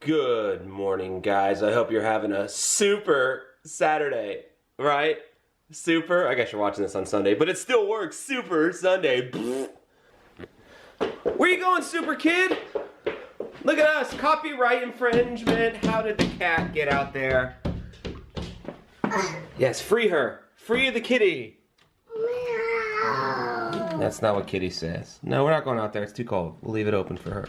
Good morning, guys. I hope you're having a super Saturday, right? Super? I guess you're watching this on Sunday, but it still works. Super Sunday. Where you going, super kid? Look at us. Copyright infringement. How did the cat get out there? Yes, free her. Free the kitty. That's not what Kitty says. No, we're not going out there. It's too cold. We'll leave it open for her.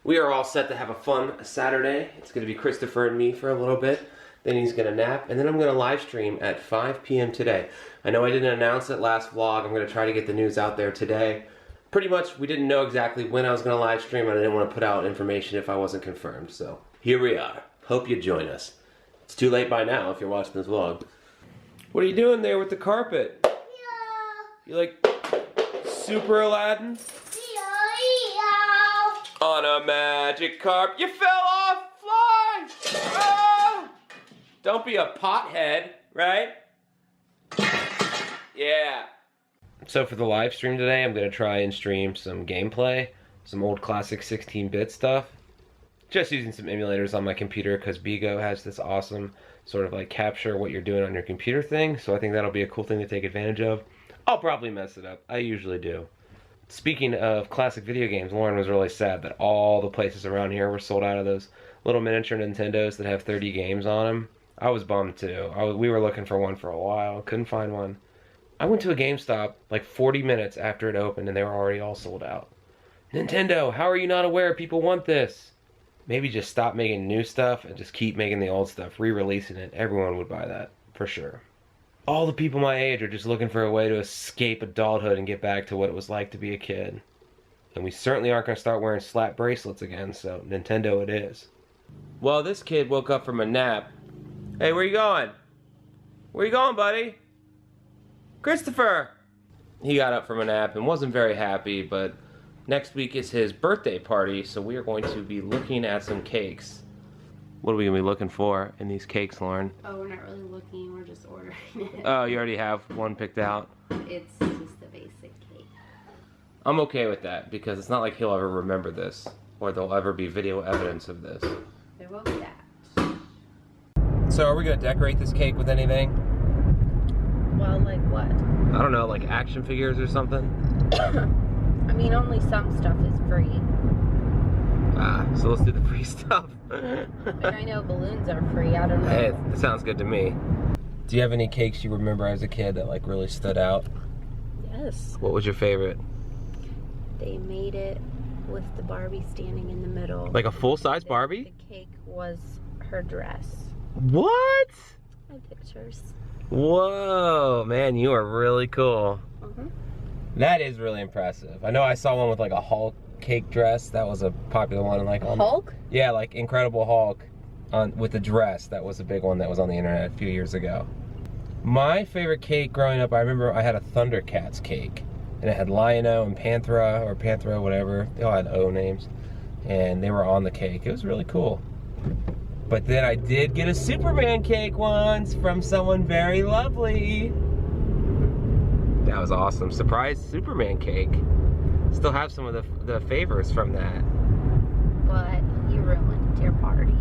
We are all set to have a fun Saturday. It's going to be Christopher and me for a little bit. Then he's going to nap. And then I'm going to live stream at 5 p.m. today. I know I didn't announce it last vlog. I'm going to try to get the news out there today. Pretty much, we didn't know exactly when I was going to live stream. And I didn't want to put out information if I wasn't confirmed. So here we are. Hope you join us. It's too late by now if you're watching this vlog. What are you doing there with the carpet? Yeah. You like Super Aladdin? On a magic carpet. You fell off! Fly! Oh! Don't be a pothead, right? Yeah. So for the live stream today, I'm going to try and stream some gameplay, some old classic 16-bit stuff. Just using some emulators on my computer because Bigo has this awesome sort of like capture what you're doing on your computer thing. So I think that'll be a cool thing to take advantage of. I'll probably mess it up. I usually do. Speaking of classic video games, Lauren was really sad that all the places around here were sold out of those little miniature Nintendos that have 30 games on them. I was bummed too. We were looking for one for a while, couldn't find one. I went to a GameStop like 40 minutes after it opened and they were already all sold out. Nintendo, how are you not aware people want this? Maybe just stop making new stuff and just keep making the old stuff, re-releasing it. Everyone would buy that, for sure. All the people my age are just looking for a way to escape adulthood and get back to what it was like to be a kid. And we certainly aren't going to start wearing slap bracelets again, so Nintendo it is. Well, this kid woke up from a nap. Hey, where you going? Where you going, buddy? Christopher! He got up from a nap and wasn't very happy, but next week is his birthday party, so we are going to be looking at some cakes. What are we going to be looking for in these cakes, Lauren? Oh, we're not really looking, we're just ordering it. Oh, you already have one picked out? It's just the basic cake. I'm okay with that, because it's not like he'll ever remember this, or there'll ever be video evidence of this. There will be that. So are we going to decorate this cake with anything? Well, like what? I don't know, like action figures or something? I mean, only some stuff is free. Ah, so let's do the free stuff. But I know balloons are free, I don't know. Hey, that sounds good to me. Do you have any cakes you remember as a kid that like really stood out? Yes. What was your favorite? They made it with the Barbie standing in the middle. Like a full-size Barbie? The cake was her dress. What? My pictures. Whoa, man, you are really cool. Uh-huh. That is really impressive. I know I saw one with like a Hulk cake dress. That was a popular one. Like on Hulk? Yeah, like Incredible Hulk with the dress. That was a big one that was on the internet a few years ago. My favorite cake growing up, I remember I had a Thundercats cake. And it had Lion-O and Panthera, or Panthera, whatever. They all had O names. And they were on the cake. It was really cool. But then I did get a Superman cake once from someone very lovely. That was awesome. Surprise Superman cake. Still have some of the favors from that. But you ruined your party.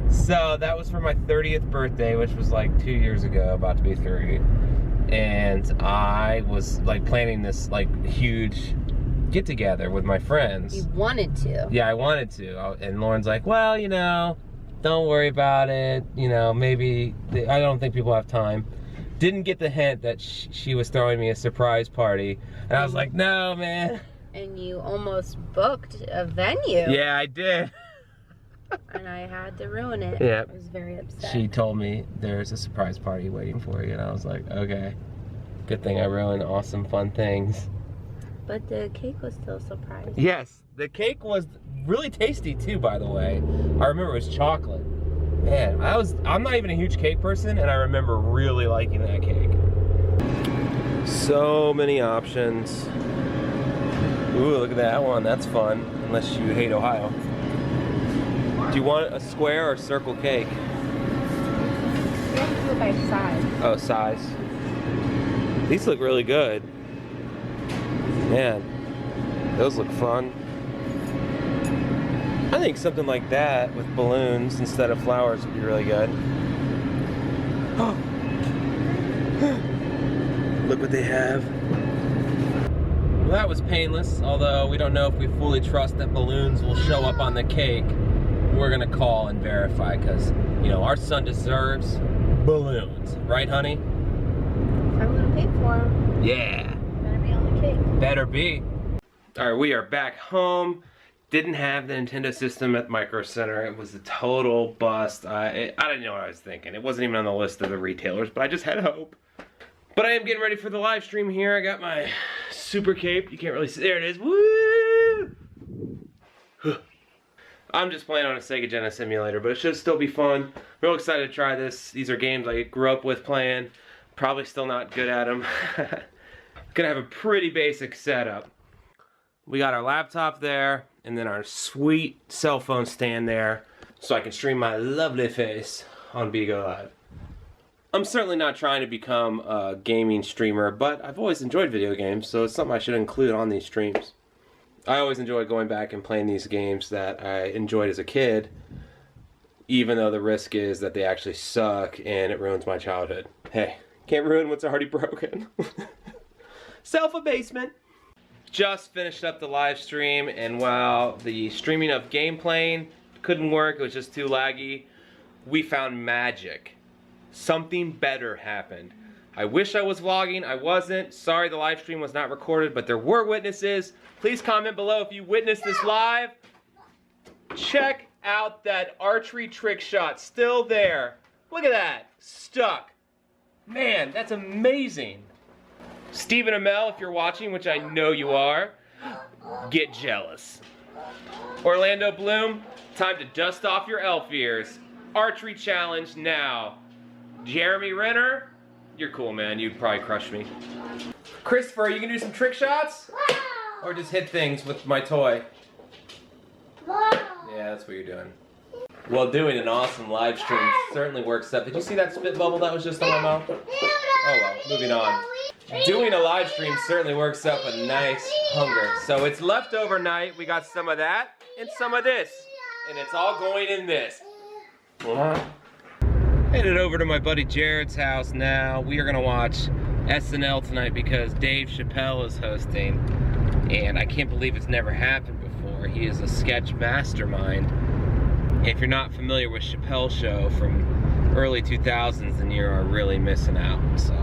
So that was for my 30th birthday, which was like 2 years ago, about to be 30. And I was like planning this like huge get together with my friends. You wanted to. Yeah, I wanted to. And Lauren's like, well, you know, don't worry about it. You know, maybe, I don't think people have time. Didn't get the hint that she was throwing me a surprise party. And I was like, no, man. And you almost booked a venue. Yeah, I did. And I had to ruin it. Yeah. I was very upset. She told me there's a surprise party waiting for you. And I was like, okay. Good thing I ruined awesome, fun things. But the cake was still a surprise. Yes, the cake was really tasty too, by the way. I remember it was chocolate. Man, I'm not even a huge cake person, and I remember really liking that cake. So many options. Ooh, look at that one, that's fun, unless you hate Ohio. Do you want a square or circle cake? You have to go by size. Oh, size. These look really good. Man, those look fun. I think something like that with balloons instead of flowers would be really good. Look what they have. Well, that was painless, although we don't know if we fully trust that balloons will show up on the cake. We're gonna call and verify because, you know, our son deserves balloons. Right, honey? If I'm gonna pay for them, Yeah. better be on the cake. Better be. All right, we are back home. Didn't have the Nintendo system at Micro Center. It was a total bust. I didn't know what I was thinking. It wasn't even on the list of the retailers, but I just had hope. But I am getting ready for the live stream here. I got my super cape. You can't really see. There it is. Woo! I'm just playing on a Sega Genesis emulator, but it should still be fun. Real excited to try this. These are games I grew up with playing. Probably still not good at them. Gonna have a pretty basic setup. We got our laptop there, and then our sweet cell phone stand there, so I can stream my lovely face on Bigo Live. I'm certainly not trying to become a gaming streamer, but I've always enjoyed video games, so it's something I should include on these streams. I always enjoy going back and playing these games that I enjoyed as a kid, even though the risk is that they actually suck and it ruins my childhood. Hey, can't ruin what's already broken. Self-abasement. Just finished up the live stream, and while the streaming of gameplay couldn't work, it was just too laggy, we found magic. Something better happened. I wish I was vlogging. I wasn't. Sorry the live stream was not recorded, but there were witnesses. Please comment below if you witnessed this live. Check out that archery trick shot. Still there. Look at that. Stuck. Man, that's amazing. Stephen Amell, if you're watching, which I know you are, get jealous. Orlando Bloom, time to dust off your elf ears. Archery challenge now. Jeremy Renner, you're cool, man. You'd probably crush me. Christopher, are you gonna do some trick shots? Or just hit things with my toy? Yeah, that's what you're doing. Well, doing an awesome live stream certainly works up. Did you see that spit bubble that was just on my mouth? Oh well, moving on. Doing a live stream certainly works up a nice hunger. So it's leftover night. We got some of that and some of this. And it's all going in this. Headed over to my buddy Jared's house now. We are gonna watch SNL tonight because Dave Chappelle is hosting. And I can't believe it's never happened before. He is a sketch mastermind. If you're not familiar with Chappelle's show from early 2000s, then you are really missing out. So,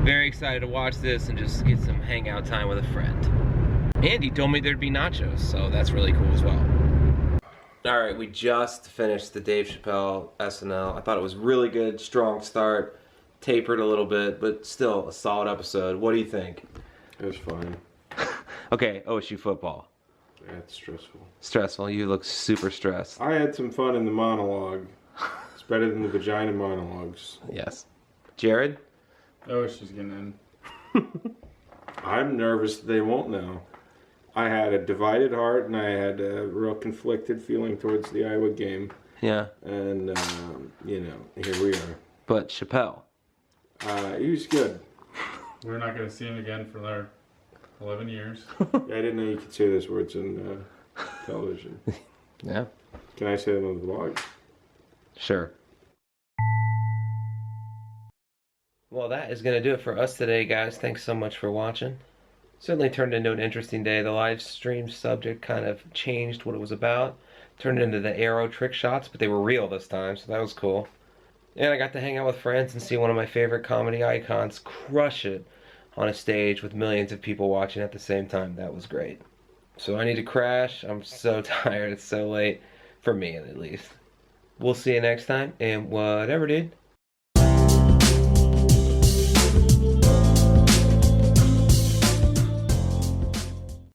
very excited to watch this and just get some hangout time with a friend. And he told me there'd be nachos, so that's really cool as well. Alright, we just finished the Dave Chappelle SNL. I thought it was really good, strong start, tapered a little bit, but still a solid episode. What do you think? It was fun. Okay, OSU football. Yeah, it's stressful. Stressful, you look super stressed. I had some fun in the monologue. It's better than the vagina monologues. Yes. Jared? Oh, she's getting in. I'm nervous they won't know. I had a divided heart and I had a real conflicted feeling towards the Iowa game. Yeah. And, you know, here we are. But Chappelle. He was good. We're not going to see him again for our 11 years. I didn't know you could say those words on television. Yeah. Can I say them on the vlog? Sure. Well, that is going to do it for us today, guys. Thanks so much for watching. Certainly turned into an interesting day. The live stream subject kind of changed what it was about. Turned into the arrow trick shots, but they were real this time, so that was cool. And I got to hang out with friends and see one of my favorite comedy icons crush it on a stage with millions of people watching at the same time. That was great. So I need to crash. I'm so tired. It's so late. For me, at least. We'll see you next time, and whatever, dude.